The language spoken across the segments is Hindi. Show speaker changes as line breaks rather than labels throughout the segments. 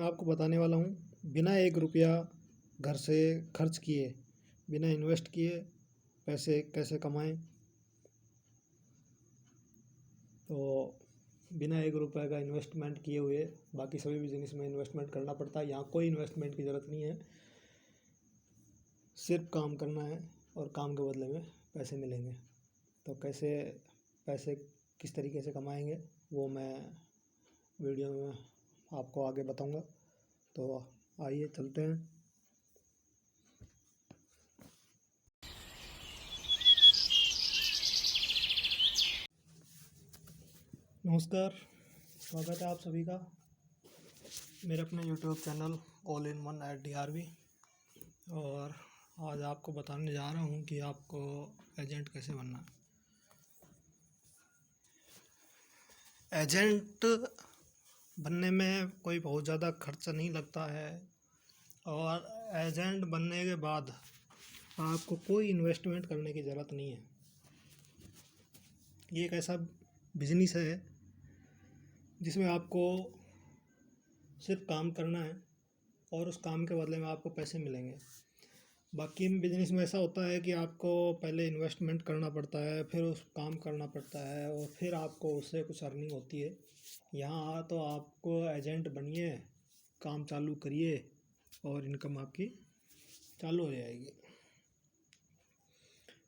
मैं आपको बताने वाला हूँ बिना 1 रुपया घर से खर्च किए, बिना इन्वेस्ट किए पैसे कैसे कमाएं। तो बिना 1 रुपये का इन्वेस्टमेंट किए हुए बाकी सभी बिजनेस में इन्वेस्टमेंट करना पड़ता है। यहाँ कोई इन्वेस्टमेंट की ज़रूरत नहीं है, सिर्फ काम करना है और काम के बदले में पैसे मिलेंगे। तो कैसे पैसे किस तरीके से कमाएंगे वो मैं वीडियो में आपको आगे बताऊंगा। तो आइए चलते हैं। नमस्कार, स्वागत है आप सभी का मेरे अपने YouTube channel all in one @DRV। और आज आपको बताने जा रहा हूँ कि आपको एजेंट कैसे बनना है। एजेंट बनने में कोई बहुत ज़्यादा खर्चा नहीं लगता है और एजेंट बनने के बाद आपको कोई इन्वेस्टमेंट करने की ज़रूरत नहीं है। ये एक ऐसा बिजनेस है जिसमें आपको सिर्फ काम करना है और उस काम के बदले में आपको पैसे मिलेंगे। बाकी बिजनेस में ऐसा होता है कि आपको पहले इन्वेस्टमेंट करना पड़ता है, फिर उस काम करना पड़ता है और फिर आपको उससे कुछ अर्निंग होती है। यहाँ तो आपको एजेंट बनिए, काम चालू करिए और इनकम आपकी चालू हो जाएगी।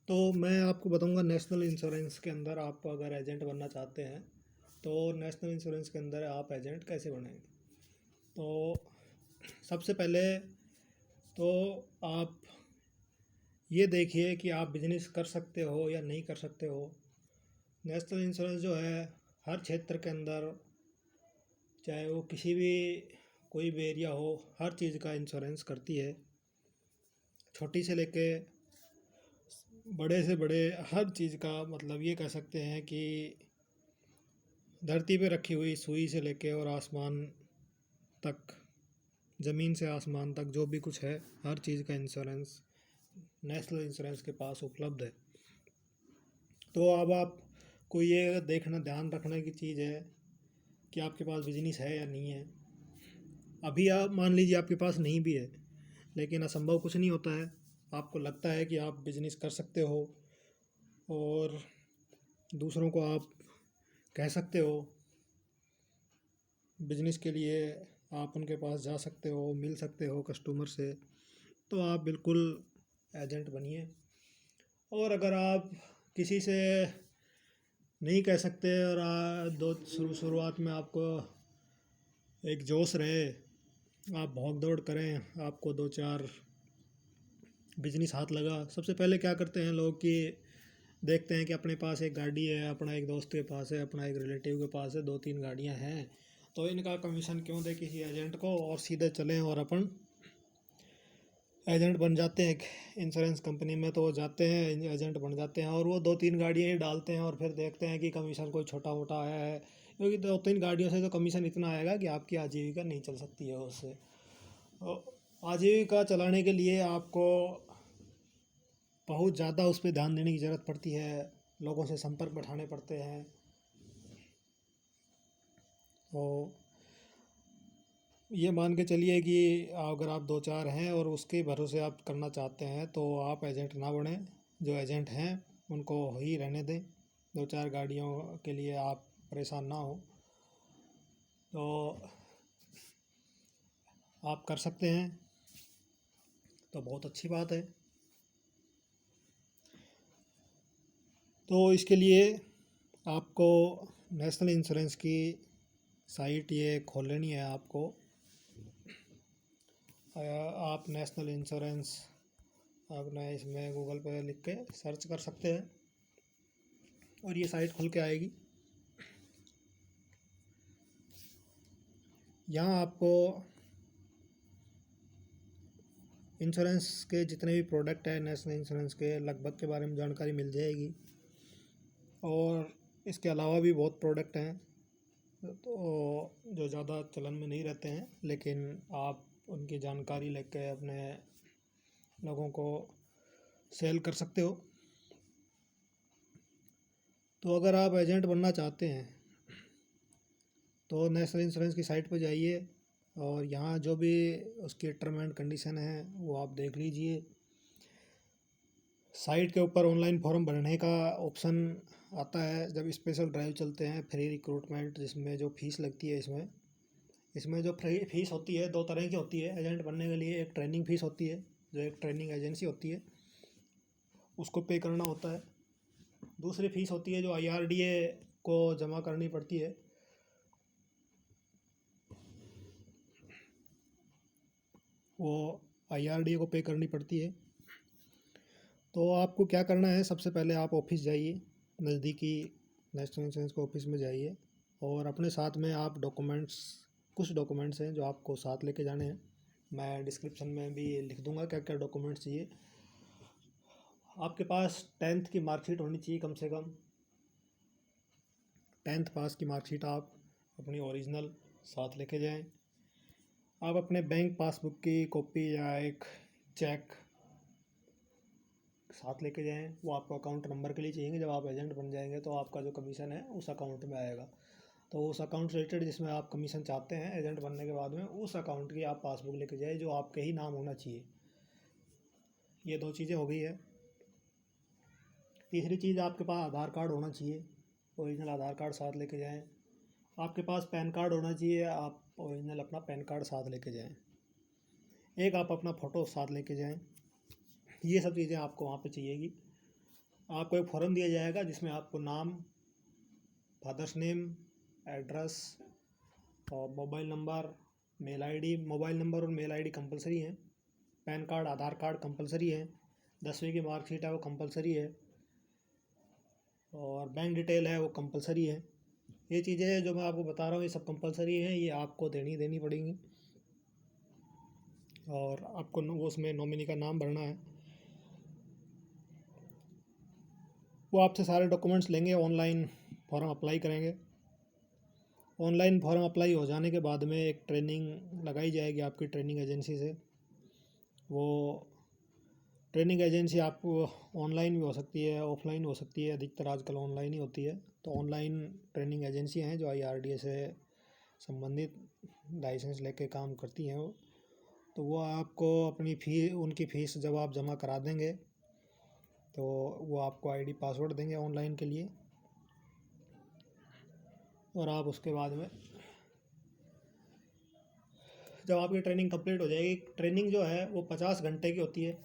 तो मैं आपको बताऊंगा नेशनल इंश्योरेंस के अंदर आप अगर एजेंट बनना चाहते हैं तो नेशनल इंश्योरेंस के अंदर आप एजेंट कैसे बनेंगे। तो सबसे पहले तो आप ये देखिए कि आप बिजनेस कर सकते हो या नहीं कर सकते हो। नेशनल इंश्योरेंस जो है हर क्षेत्र के अंदर, चाहे वो किसी भी कोई भी एरिया हो, हर चीज़ का इंश्योरेंस करती है। छोटी से लेके बड़े से बड़े हर चीज़ का, मतलब ये कह सकते हैं कि धरती पे रखी हुई सुई से लेके और आसमान तक, ज़मीन से आसमान तक जो भी कुछ है हर चीज़ का इंश्योरेंस नेशनल इंश्योरेंस के पास उपलब्ध है। तो अब आपको ये देखना, ध्यान रखने की चीज़ है कि आपके पास बिजनेस है या नहीं है। अभी आप मान लीजिए आपके पास नहीं भी है, लेकिन असंभव कुछ नहीं होता है। आपको लगता है कि आप बिजनेस कर सकते हो और दूसरों को आप कह सकते हो बिजनेस के लिए, आप उनके पास जा सकते हो, मिल सकते हो कस्टमर से, तो आप बिल्कुल एजेंट बनिए। और अगर आप किसी से नहीं कह सकते और शुरुआत में आपको एक जोश रहे, आप भाग दौड़ करें, आपको 2-4 बिजनेस हाथ लगा, सबसे पहले क्या करते हैं लोग कि देखते हैं कि अपने पास एक गाड़ी है, अपना एक दोस्त के पास है, अपना एक रिलेटिव के पास है, 2-3 गाड़ियां हैं, तो इनका कमीशन क्यों दे किसी एजेंट को और सीधे चलें और अपन एजेंट बन जाते हैं। इंश्योरेंस कंपनी में तो वो जाते हैं, एजेंट बन जाते हैं और वो 2-3 गाड़ियाँ ही डालते हैं और फिर देखते हैं कि कमीशन कोई छोटा मोटा आया है, क्योंकि 2-3 गाड़ियों से तो कमीशन इतना आएगा कि आपकी आजीविका नहीं चल सकती है उससे। आजीविका चलाने के लिए आपको बहुत ज़्यादा उस पर ध्यान देने की ज़रूरत पड़ती है, लोगों से संपर्क बैठाने पड़ते हैं। तो ये मान के चलिए कि अगर आप 2-4 हैं और उसके भरोसे आप करना चाहते हैं तो आप एजेंट ना बने। जो एजेंट हैं उनको ही रहने दें, 2-4 गाड़ियों के लिए आप परेशान ना हो। तो आप कर सकते हैं तो बहुत अच्छी बात है। तो इसके लिए आपको नेशनल इंश्योरेंस की साइट ये खोल लेनी है आपको। आप नेशनल इंश्योरेंस अपना इसमें गूगल पे लिख के सर्च कर सकते हैं और ये साइट खुल के आएगी। यहाँ आपको इंश्योरेंस के जितने भी प्रोडक्ट हैं नेशनल इंश्योरेंस के लगभग के बारे में जानकारी मिल जाएगी और इसके अलावा भी बहुत प्रोडक्ट हैं तो जो ज़्यादा चलन में नहीं रहते हैं, लेकिन आप उनकी जानकारी लेके अपने लोगों को सेल कर सकते हो। तो अगर आप एजेंट बनना चाहते हैं तो नेशनल इंश्योरेंस की साइट पर जाइए, और यहाँ जो भी उसकी टर्म एंड कंडीशन है वो आप देख लीजिए। साइट के ऊपर ऑनलाइन फॉर्म भरने का ऑप्शन आता है जब स्पेशल ड्राइव चलते हैं, फ्री रिक्रूटमेंट, जिसमें जो फीस लगती है इसमें इसमें जो फ्री फीस होती है दो तरह की होती है एजेंट बनने के लिए। एक ट्रेनिंग फीस होती है, जो एक ट्रेनिंग एजेंसी होती है उसको पे करना होता है। दूसरी फीस होती है जो IRDA को जमा करनी पड़ती है। वो IRDA को पे करनी पड़ती है। तो आपको क्या करना है, सबसे पहले आप ऑफिस जाइए, नज़दीकी नेशनल इंश्योरेंस के ऑफिस में जाइए और अपने साथ में आप कुछ डॉक्यूमेंट्स हैं जो आपको साथ लेके जाने हैं। मैं डिस्क्रिप्शन में भी लिख दूंगा क्या क्या डॉक्यूमेंट्स चाहिए। आपके पास 10th की मार्कशीट होनी चाहिए कम से कम। 10th पास की मार्कशीट आप अपनी ओरिजिनल साथ लेके जाएं। आप अपने बैंक पासबुक की कॉपी या एक चेक साथ लेके जाएं। वो आपको अकाउंट नंबर के लिए चाहिए। जब आप एजेंट बन जाएंगे तो आपका जो कमीशन है उस अकाउंट में आएगा। तो उस अकाउंट रिलेटेड जिसमें आप कमीशन चाहते हैं एजेंट बनने के बाद में, उस अकाउंट की आप पासबुक लेके जाए जो आपके ही नाम होना चाहिए। ये दो चीज़ें हो गई है। तीसरी चीज़, आपके पास आधार कार्ड होना चाहिए। ओरिजिनल आधार कार्ड साथ लेके जाएं। आपके पास पैन कार्ड होना चाहिए। आप ओरिजिनल अपना पैन कार्ड साथ लेके जाएं। एक आप अपना फ़ोटो साथ लेके जाएं। ये सब चीज़ें आपको वहाँ पे चाहिएगी। आपको एक फॉर्म दिया जाएगा जिसमें आपको नाम, फादर्स नेम, एड्रेस और mobile number, mail ID. Mobile number और मेल आईडी कंपलसरी है। PAN card, Aadhaar card compulsory है। 10वीं की मार्कशीट है वो कंपलसरी है। और बैंक डिटेल है वो कंपलसरी है। ये चीज़ें जो मैं आपको बता रहा हूँ ये सब कंपलसरी हैं, ये आपको देनी पड़ेंगी। और आपको वो उसमें नॉमिनी का नाम भरना है। वो आपसे सारे डॉक्यूमेंट्स लेंगे, ऑनलाइन फॉर्म अप्लाई करेंगे। ऑनलाइन फॉर्म अप्लाई हो जाने के बाद में एक ट्रेनिंग लगाई जाएगी आपकी ट्रेनिंग एजेंसी से। वो ट्रेनिंग एजेंसी आपको ऑनलाइन भी हो सकती है, ऑफलाइन हो सकती है। अधिकतर आजकल ऑनलाइन ही होती है। तो ऑनलाइन ट्रेनिंग एजेंसी हैं जो IRDA से संबंधित लाइसेंस लेके काम करती हैं वो। तो वो आपको उनकी फ़ीस जब आप जमा करा देंगे तो वो आपको ID पासवर्ड देंगे ऑनलाइन के लिए। और आप उसके बाद में जब आपकी ट्रेनिंग कंप्लीट हो जाएगी, ट्रेनिंग जो है वो 50 घंटे की होती है।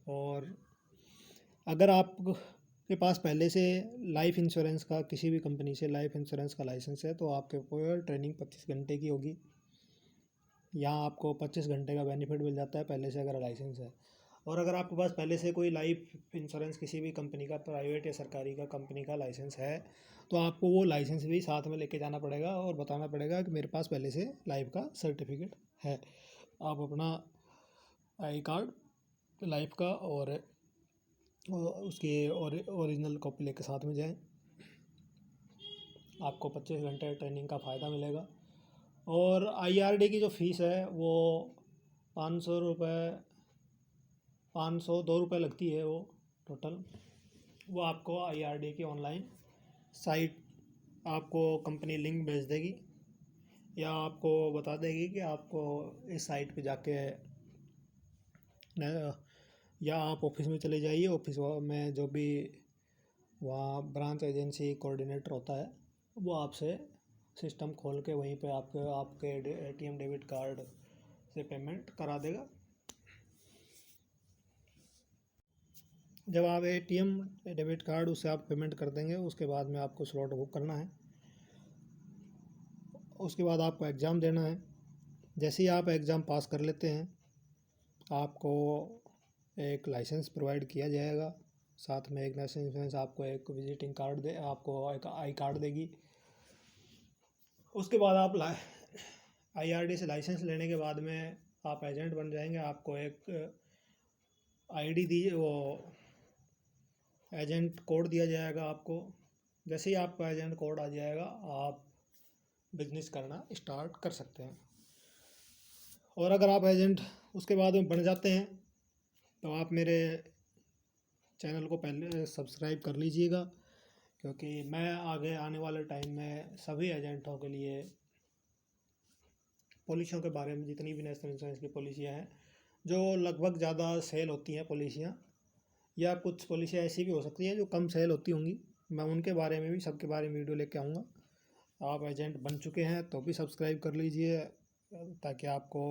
और अगर आप के पास पहले से लाइफ इंश्योरेंस का, किसी भी कंपनी से लाइफ इंश्योरेंस का लाइसेंस है तो आपके ऊपर ट्रेनिंग 25 घंटे की होगी। यहाँ आपको 25 घंटे का बेनिफिट मिल जाता है पहले से अगर लाइसेंस है। और अगर आपके पास पहले से कोई लाइफ इंश्योरेंस किसी भी कंपनी का, प्राइवेट या सरकारी का कंपनी का लाइसेंस है, तो आपको वो लाइसेंस भी साथ में लेके जाना पड़ेगा और बताना पड़ेगा कि मेरे पास पहले से लाइफ का सर्टिफिकेट है। आप अपना आई कार्ड लाइफ का और उसकी ओरिजिनल कॉपी लेके साथ में जाएं। आपको 25 घंटे ट्रेनिंग का फ़ायदा मिलेगा। और IRDA की जो फ़ीस है वो 500 रुपये, 502 रुपये लगती है वो टोटल। वो आपको IRDA की ऑनलाइन साइट आपको कंपनी लिंक भेज देगी या आपको बता देगी कि आपको इस साइट पे जाके या आप ऑफिस में चले जाइए। ऑफिस में जो भी वहाँ ब्रांच एजेंसी कोऑर्डिनेटर होता है वो आपसे सिस्टम खोल के वहीं पे आपके ATM डेबिट कार्ड से पेमेंट करा देगा। जब आप ATM डेबिट कार्ड उससे आप पेमेंट कर देंगे उसके बाद में आपको स्लॉट बुक करना है। उसके बाद आपको एग्ज़ाम देना है। जैसे ही आप एग्ज़ाम पास कर लेते हैं आपको एक लाइसेंस प्रोवाइड किया जाएगा। साथ में एक नेशनल इंश्योरेंस आपको एक विजिटिंग कार्ड आपको एक आई कार्ड देगी। उसके बाद आप IRDA से लाइसेंस लेने के बाद में आप एजेंट बन जाएंगे। आपको एक ID दी, वो एजेंट कोड दिया जाएगा आपको। जैसे ही आपको एजेंट कोड आ जाएगा आप बिजनेस करना स्टार्ट कर सकते हैं। और अगर आप एजेंट उसके बाद में बन जाते हैं तो आप मेरे चैनल को पहले सब्सक्राइब कर लीजिएगा, क्योंकि मैं आगे आने वाले टाइम में सभी एजेंटों के लिए पॉलिसियों के बारे में, जितनी भी नेशनल इंश्योरेंस की पॉलिसियाँ हैं जो लगभग ज़्यादा सेल होती हैं पॉलिसियाँ, या कुछ पॉलिसियाँ ऐसी भी हो सकती हैं जो कम सेल होती होंगी, मैं उनके बारे में भी, सबके बारे में वीडियो लेके आऊँगा। आप एजेंट बन चुके हैं तो भी सब्सक्राइब कर लीजिए, ताकि आपको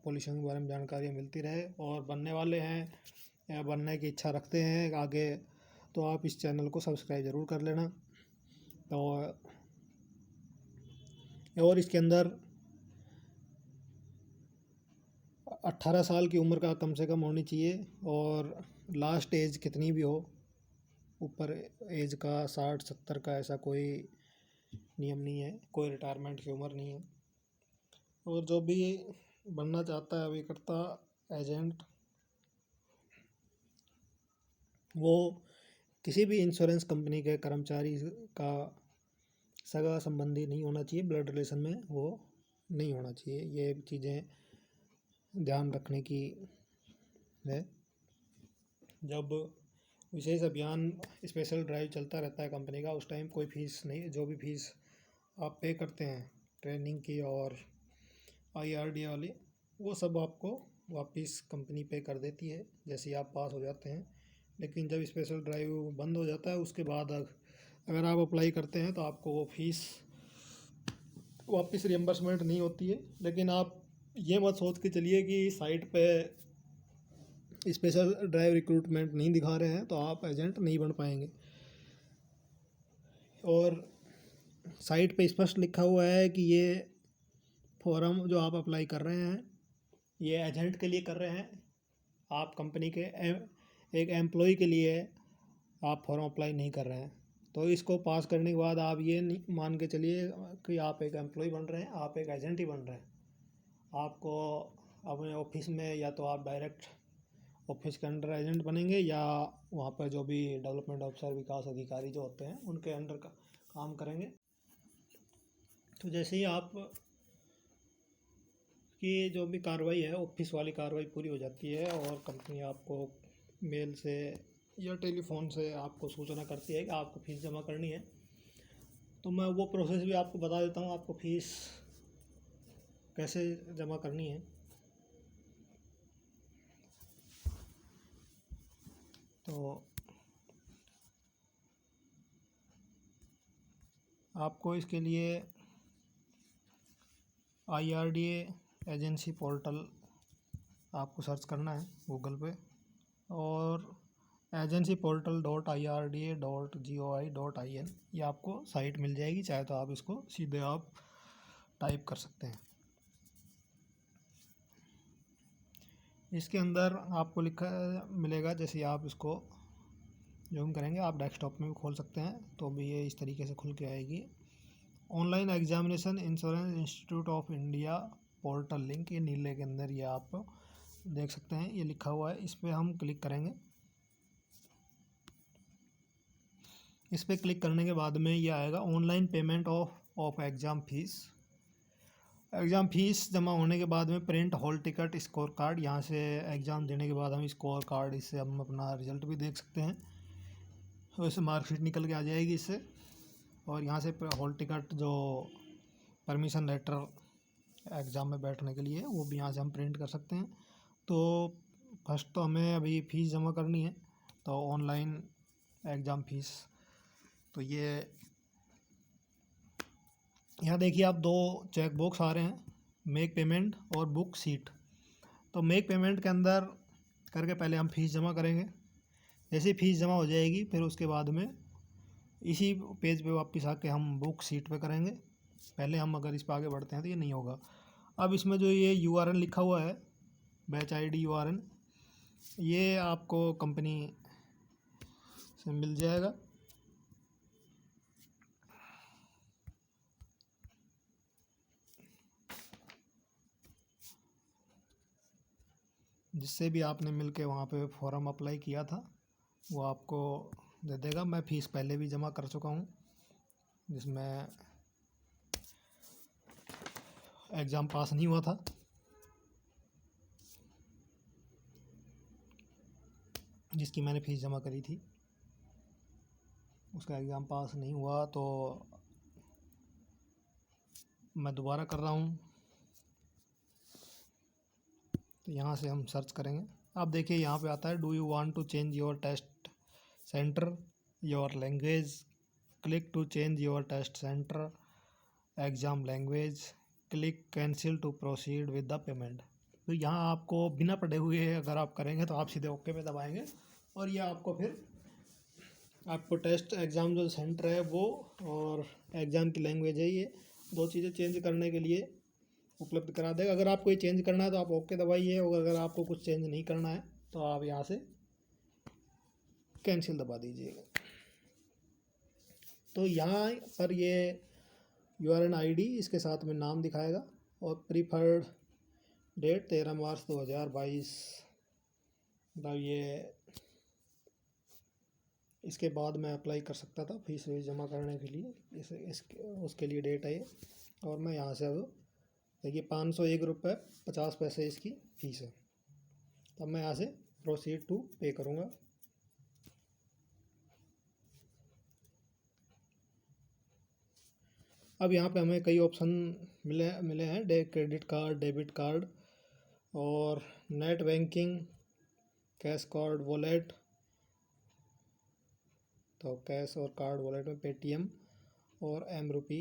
पॉलिसियों के बारे में जानकारी मिलती रहे। और बनने वाले हैं या बनने की इच्छा रखते हैं आगे, तो आप इस चैनल को सब्सक्राइब ज़रूर कर लेना। और इसके अंदर 18 साल की उम्र का कम से कम होनी चाहिए, और लास्ट एज कितनी भी हो, ऊपर एज का 60-70 का ऐसा कोई नियम नहीं है, कोई रिटायरमेंट की उम्र नहीं है। और जो भी बनना चाहता है अभिकर्ता एजेंट, वो किसी भी इंश्योरेंस कंपनी के कर्मचारी का सगा संबंधी नहीं होना चाहिए, ब्लड रिलेशन में वो नहीं होना चाहिए। ये चीज़ें ध्यान रखने की है। जब विशेष अभियान स्पेशल ड्राइव चलता रहता है कंपनी का, उस टाइम कोई फीस नहीं, जो भी फीस आप पे करते हैं ट्रेनिंग की और IRDA वाली, वो सब आपको वापस कंपनी पे कर देती है जैसे ही आप पास हो जाते हैं। लेकिन जब स्पेशल ड्राइव बंद हो जाता है उसके बाद अगर आप अप्लाई करते हैं तो आपको वो फीस वापस रियम्बर्समेंट नहीं होती है। लेकिन आप ये मत सोच के चलिए कि साइट पे स्पेशल ड्राइव रिक्रूटमेंट नहीं दिखा रहे हैं तो आप एजेंट नहीं बन पाएंगे। और साइट पे स्पष्ट लिखा हुआ है कि ये फॉर्म जो आप अप्लाई कर रहे हैं ये एजेंट के लिए कर रहे हैं, आप कंपनी के एक एम्प्लॉय के लिए आप फॉर्म अप्लाई नहीं कर रहे हैं। तो इसको पास करने के बाद आप ये नहीं मान के चलिए कि आप एक एम्प्लॉय बन रहे हैं, आप एक एजेंट ही बन रहे हैं। आपको अपने ऑफिस में या तो आप डायरेक्ट ऑफिस के अंडर एजेंट बनेंगे, या वहाँ पर जो भी डेवलपमेंट ऑफिसर, विकास अधिकारी जो होते हैं उनके अंडर का काम करेंगे। तो जैसे ही आप की जो भी कार्रवाई है, ऑफिस वाली कार्रवाई पूरी हो जाती है और कंपनी आपको मेल से या टेलीफोन से आपको सूचना करती है कि आपको फ़ीस जमा करनी है, तो मैं वो प्रोसेस भी आपको बता देता हूँ, आपको फ़ीस कैसे जमा करनी है। तो आपको इसके लिए IRDA एजेंसी पोर्टल आपको सर्च करना है गूगल पे, और agencyportal.irda.goi.in ये आपको साइट मिल जाएगी। चाहे तो आप इसको सीधे आप टाइप कर सकते हैं। इसके अंदर आपको लिखा मिलेगा, जैसे आप इसको जूम करेंगे, आप डेस्कटॉप में भी खोल सकते हैं तो भी ये इस तरीके से खुल के आएगी। Online examination insurance institute of India portal link, ये नीले के अंदर ये आप देख सकते हैं, ये लिखा हुआ है। इस पर हम क्लिक करेंगे। इस पर क्लिक करने के बाद में ये आएगा online payment of exam fees. Exam fees जमा होने के बाद में print hall ticket score card, यहाँ से एग्ज़ाम देने के बाद हम स्कोर कार्ड, इससे हम अपना रिज़ल्ट भी देख सकते हैं। वैसे मार्कशीट निकल के आ जाएगी इससे। और यहाँ से हॉल टिकट, जो परमिशन लेटर एग्ज़ाम में बैठने के लिए, वो भी यहाँ से हम प्रिंट कर सकते हैं। तो फर्स्ट तो हमें अभी फ़ीस जमा करनी है, तो ऑनलाइन एग्ज़ाम फ़ीस, तो ये यहाँ देखिए आप दो चेक बॉक्स आ रहे हैं, मेक पेमेंट और बुक सीट। तो मेक पेमेंट के अंदर करके पहले हम फ़ीस जमा करेंगे। जैसे फ़ीस जमा हो जाएगी फिर उसके बाद में इसी पेज पे वापस आके हम बुक सीट पे करेंगे। पहले हम अगर इस पर आगे बढ़ते हैं तो ये नहीं होगा। अब इसमें जो ये URN लिखा हुआ है, बैच ID URN, ये आपको कंपनी से मिल जाएगा। जिससे भी आपने मिल के वहाँ पे फॉर्म अप्लाई किया था वो आपको दे देगा। मैं फ़ीस पहले भी जमा कर चुका हूँ, जिसमें एग्ज़ाम पास नहीं हुआ था। जिसकी मैंने फ़ीस जमा करी थी उसका एग्ज़ाम पास नहीं हुआ, तो मैं दोबारा कर रहा हूँ। तो यहाँ से हम सर्च करेंगे। आप देखिए यहाँ पे आता है do you want to change your test centre your language, click to change your test centre exam language, click cancel to proceed with the payment. तो यहाँ आपको बिना पढ़े हुए अगर आप करेंगे तो आप सीधे ओके पे दबाएंगे और ये आपको फिर आपको टेस्ट एग्ज़ाम जो सेंटर है वो और एग्ज़ाम की लैंग्वेज है, ये दो चीज़ें चेंज करने के लिए उपलब्ध करा देगा। अगर आपको ये चेंज करना है तो आप ओके दबाइए, और अगर आपको कुछ चेंज नहीं करना है तो आप यहाँ से कैंसिल दबा दीजिएगा। तो यहाँ पर ये यूआरएन आईडी इसके साथ में नाम दिखाएगा और प्रीफर्ड डेट 13 मार्च 2022, मतलब ये इसके बाद मैं अप्लाई कर सकता था फीस जमा करने के लिए, उसके लिए डेट है ये। और मैं यहाँ से अब देखिए 501 रुपये 50 पैसे इसकी फ़ीस है। तब मैं यहाँ से प्रोसीड टू पे करूँगा। अब यहाँ पे हमें कई ऑप्शन मिले हैं, क्रेडिट कार्ड, डेबिट कार्ड और net banking, cash card, wallet. तो कैश और कार्ड वॉलेट में पेटीएम और एम रुपी,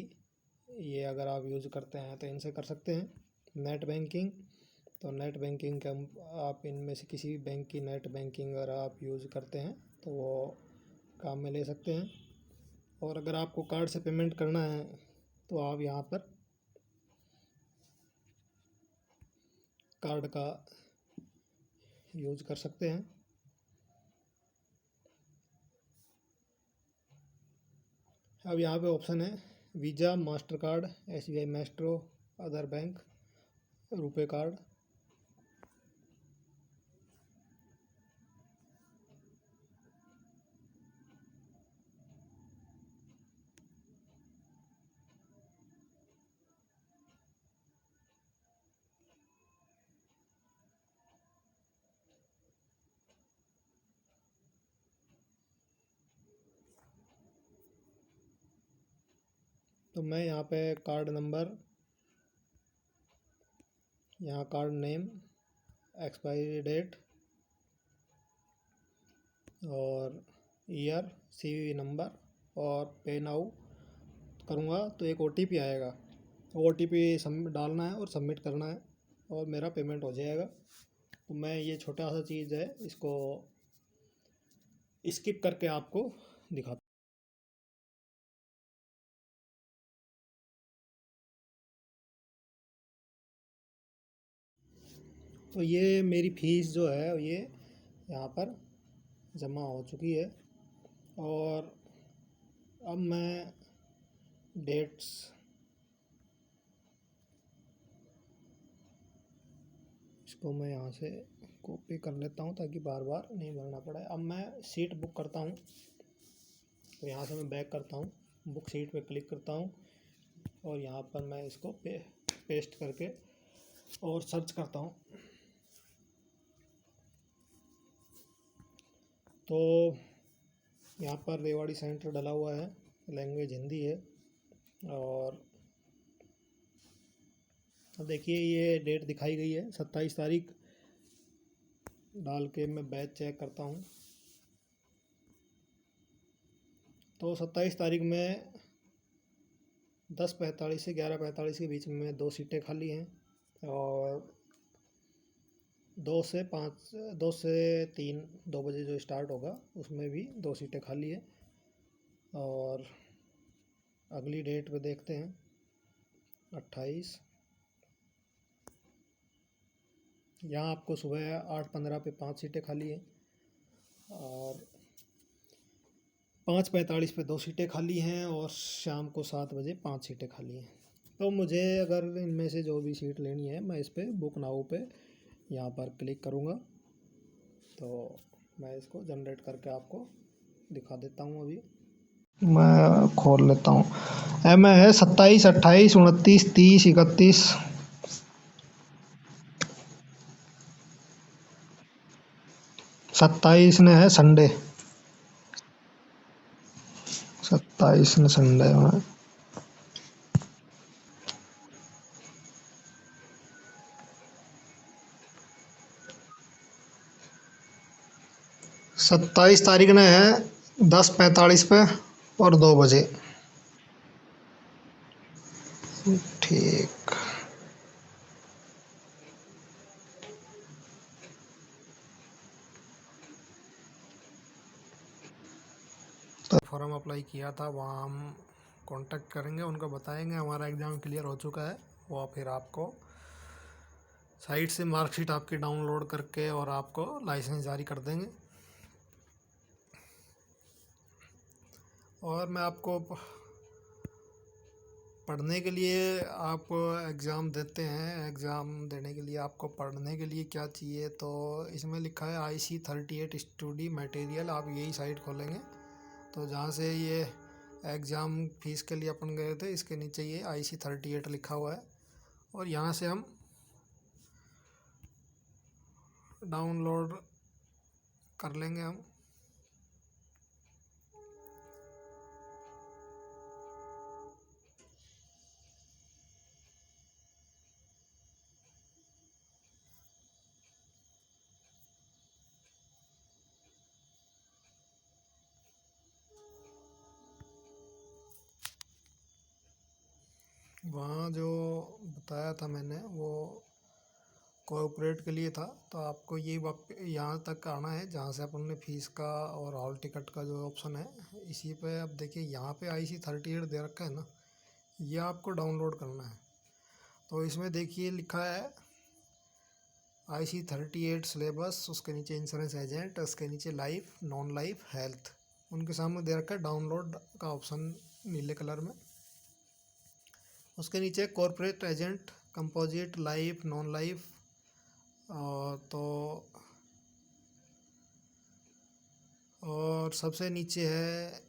ये अगर आप यूज़ करते हैं तो इनसे कर सकते हैं। नेट बैंकिंग, तो नेट बैंकिंग का आप इनमें से किसी भी बैंक की नेट बैंकिंग अगर आप यूज़ करते हैं तो वो काम में ले सकते हैं। और अगर आपको कार्ड से पेमेंट करना है तो आप यहाँ पर कार्ड का यूज़ कर सकते हैं। अब यहाँ पे ऑप्शन है visa, master card, SBI Maestro, other bank, RuPay card. तो मैं यहाँ पे कार्ड नंबर, यहाँ कार्ड नेम, एक्सपायरी डेट और ईयर, सीवीवी नंबर और पे नाउ करूँगा तो एक ओटीपी आएगा। ओटीपी डालना है और सबमिट करना है और मेरा पेमेंट हो जाएगा। तो मैं ये छोटा सा चीज़ है इसको स्किप करके आपको दिखाता। तो ये मेरी फ़ीस जो है ये यहाँ पर जमा हो चुकी है और अब मैं डेट्स इसको मैं यहाँ से कॉपी कर लेता हूँ ताकि बार बार नहीं भरना पड़े। अब मैं सीट बुक करता हूँ, तो यहाँ से मैं बैक करता हूँ, बुक सीट पे क्लिक करता हूँ और यहाँ पर मैं इसको पेस्ट करके और सर्च करता हूँ। तो यहाँ पर रेवाड़ी सेंटर डला हुआ है, लैंग्वेज हिंदी है। और अब देखिए ये डेट दिखाई गई है 27 तारीख, डाल के मैं बैच चेक करता हूँ। तो 27 तारीख में 10:45 से 11:45 के बीच में 2 सीटें खाली हैं और 2 से 3 2 बजे जो स्टार्ट होगा उसमें भी 2 सीटें खाली हैं। और अगली डेट पे देखते हैं 28, यहाँ आपको सुबह 8:15 पे 5 सीटें खाली हैं और 5:45 पे 2 सीटें खाली हैं और शाम को 7 बजे 5 सीटें खाली हैं। तो मुझे अगर इनमें से जो भी सीट लेनी है मैं इस पर बुक नाउ पे यहाँ पर क्लिक करूँगा। तो मैं इसको जनरेट करके आपको दिखा देता हूँ। अभी मैं खोल लेता हूँ। एम है 27, 28, 29, 30, 31, 27 ने है संडे, 27 ने संडे में। 27 तारीख ने है 10:45 पे और 2 बजे। ठीक। तो फॉर्म अप्लाई किया था, वहाँ हम कांटेक्ट करेंगे, उनको बताएंगे हमारा एग्ज़ाम क्लियर हो चुका है। वो फिर आपको साइट से मार्कशीट आपकी डाउनलोड करके और आपको लाइसेंस जारी कर देंगे। और मैं आपको पढ़ने के लिए, आप एग्ज़ाम देते हैं, एग्ज़ाम देने के लिए आपको पढ़ने के लिए क्या चाहिए, तो इसमें लिखा है IC38 स्टडी मटेरियल। आप यही साइट खोलेंगे तो जहाँ से ये एग्ज़ाम फीस के लिए अपन गए थे, इसके नीचे ये IC38 लिखा हुआ है और यहाँ से हम डाउनलोड कर लेंगे हम। वहाँ जो बताया था मैंने वो कॉर्पोरेट के लिए था, तो आपको ये यहाँ तक आना है जहाँ से अपन ने फ़ीस का और हॉल टिकट का जो ऑप्शन है, इसी पे अब देखिए यहाँ पे IC38 दे रखा है ना, ये आपको डाउनलोड करना है। तो इसमें देखिए लिखा है IC38 सिलेबस, उसके नीचे इंश्योरेंस एजेंट, उसके नीचे लाइफ, नॉन लाइफ, हेल्थ, उनके सामने दे रखा है डाउनलोड का ऑप्शन नीले कलर में। उसके नीचे corporate agent, composite, life, non life, तो और सबसे नीचे है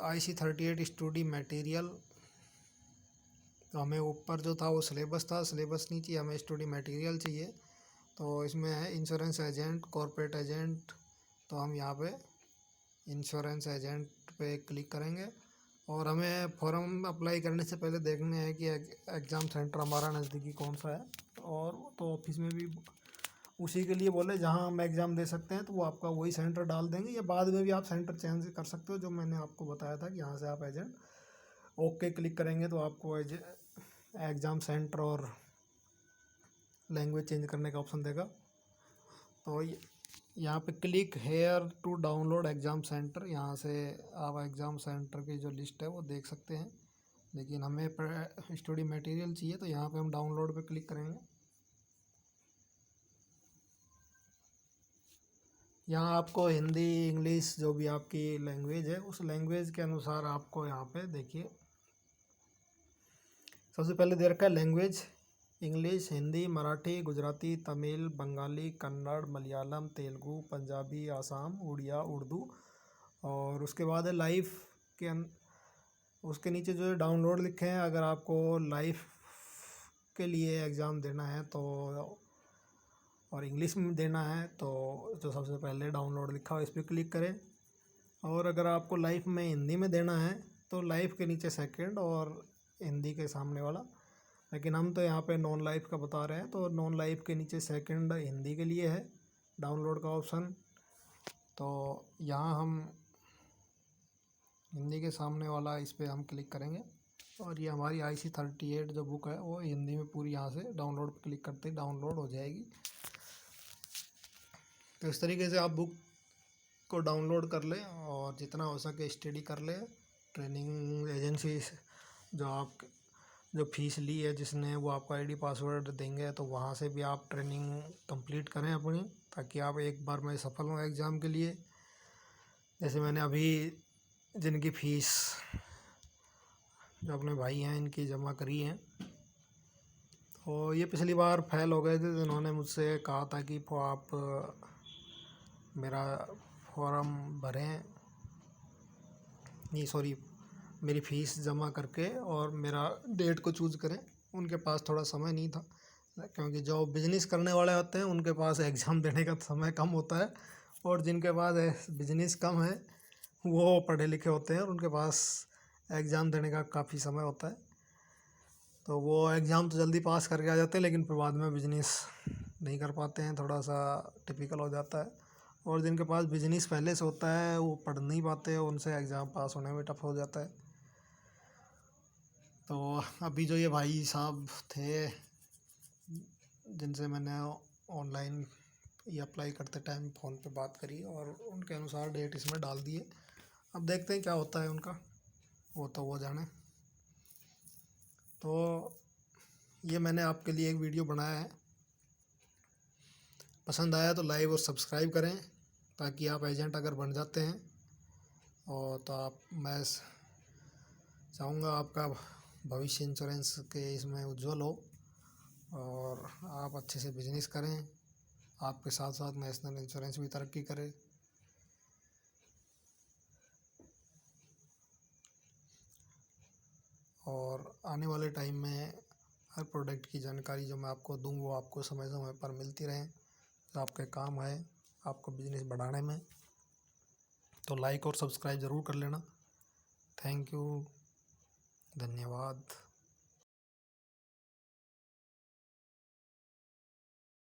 IC38 स्टडी मटेरियल। तो हमें ऊपर जो था वो सिलेबस था, सिलेबस नीचे हमें स्टडी मटेरियल चाहिए। तो इसमें है इंश्योरेंस एजेंट, कॉर्पोरेट एजेंट, तो हम यहाँ पे इंश्योरेंस एजेंट पे क्लिक करेंगे। और हमें फॉर्म अप्लाई करने से पहले देखना है कि एग्ज़ाम सेंटर हमारा नज़दीकी कौन सा है। और तो ऑफिस में भी उसी के लिए बोले जहाँ हम एग्ज़ाम दे सकते हैं, तो वो आपका वही सेंटर डाल देंगे, या बाद में भी आप सेंटर चेंज कर सकते हो, जो मैंने आपको बताया था कि यहाँ से आप एजेंट ओके क्लिक करेंगे तो आपको एग्ज़ाम सेंटर और लैंग्वेज चेंज करने का ऑप्शन देगा। तो यहाँ पे click here to download exam centre, यहाँ से आप एग्ज़ाम सेंटर की जो लिस्ट है वो देख सकते हैं। लेकिन हमें स्टडी मटेरियल चाहिए, तो यहाँ पे हम डाउनलोड पे क्लिक करेंगे। यहाँ आपको हिंदी, इंग्लिश, जो भी आपकी लैंग्वेज है उस लैंग्वेज के अनुसार आपको यहाँ पे देखिए सबसे पहले दे रखा है लैंग्वेज, इंग्लिश, हिंदी, मराठी, गुजराती, तमिल, बंगाली, कन्नड़, मलयालम, तेलुगु, पंजाबी, आसाम, उड़िया, उर्दू। और उसके बाद है लाइफ के उसके नीचे जो डाउनलोड लिखे हैं, अगर आपको लाइफ के लिए एग्ज़ाम देना है तो और इंग्लिश में देना है तो जो सबसे पहले डाउनलोड लिखा हो इस पर क्लिक करें। और अगर आपको लाइफ में हिंदी में देना है तो लाइफ के नीचे सेकंड और हिंदी के सामने वाला। लेकिन हम तो यहाँ पे नॉन लाइफ का बता रहे हैं, तो नॉन लाइफ के नीचे सेकंड हिंदी के लिए है डाउनलोड का ऑप्शन। तो यहाँ हम हिंदी के सामने वाला इस पर हम क्लिक करेंगे और ये हमारी IC38 जो बुक है वो हिंदी में पूरी यहाँ से डाउनलोड पर क्लिक करते ही डाउनलोड हो जाएगी। तो इस तरीके से आप बुक को डाउनलोड कर लें और जितना हो सके स्टडी कर लें। ट्रेनिंग एजेंसी जो आप जो फीस ली है जिसने, वो आपका ID पासवर्ड देंगे, तो वहाँ से भी आप ट्रेनिंग कंप्लीट करें अपनी, ताकि आप एक बार में सफल हों एग्ज़ाम के लिए। जैसे मैंने अभी जिनकी फ़ीस जो अपने भाई हैं इनकी जमा करी हैं, तो ये पिछली बार फेल हो गए थे, तो इन्होंने मुझसे कहा था कि आप मेरा फॉर्म भरें, नहीं सॉरी, मेरी फ़ीस जमा करके और मेरा डेट को चूज़ करें। उनके पास थोड़ा समय नहीं था, क्योंकि जो बिज़नेस करने वाले होते हैं उनके पास एग्ज़ाम देने का समय कम होता है, और जिनके पास बिज़नेस कम है वो पढ़े लिखे होते हैं और उनके पास एग्ज़ाम देने का काफ़ी समय होता है। तो वो एग्ज़ाम तो जल्दी पास करके आ जाते हैं, लेकिन फिर बाद में बिज़नेस नहीं कर पाते हैं, थोड़ा सा टिपिकल हो जाता है। और जिनके पास बिजनेस पहले से होता है वो पढ़ नहीं पाते, उनसे एग्ज़ाम पास होने में टफ हो जाता है। तो अभी जो ये भाई साहब थे जिनसे मैंने ऑनलाइन ये अप्लाई करते टाइम फ़ोन पे बात करी और उनके अनुसार डेट इसमें डाल दिए। अब देखते हैं क्या होता है उनका, वो तो वो जाने। तो ये मैंने आपके लिए एक वीडियो बनाया है, पसंद आया तो लाइक और सब्सक्राइब करें ताकि आप एजेंट अगर बन जाते हैं और तो आप मैं चाहूँगा आपका भविष्य इंश्योरेंस के इसमें उज्जवल हो और आप अच्छे से बिजनेस करें, आपके साथ साथ नेशनल इंश्योरेंस भी तरक्की करे। और आने वाले टाइम में हर प्रोडक्ट की जानकारी जो मैं आपको दूँ वो आपको समय समय पर मिलती रहे, तो आपके काम है आपको बिजनेस बढ़ाने में। तो लाइक और सब्सक्राइब ज़रूर कर लेना। थैंक यू, धन्यवाद।